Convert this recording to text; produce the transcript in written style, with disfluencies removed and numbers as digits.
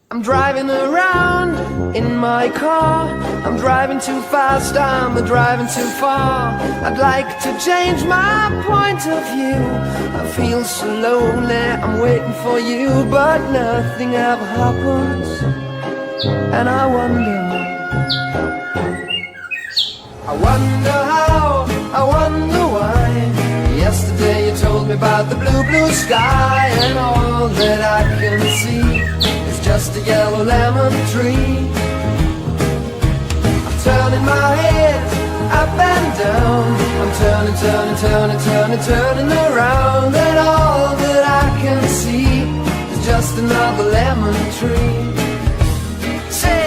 I'm driving around in my car. I'm driving too fast, I'm driving too far. I'd like to change my point of view. I feel so lonely, I'm waiting for you, but nothing ever happens. And I wonder how, I wonder why. Yesterday you told me about the blue, blue sky, and all that I can see is just a yellow lemon tree. I'm turning my head up and down. I'm turning, turning, turning, turning, turning around, and all that I can see is just another lemon tree. Say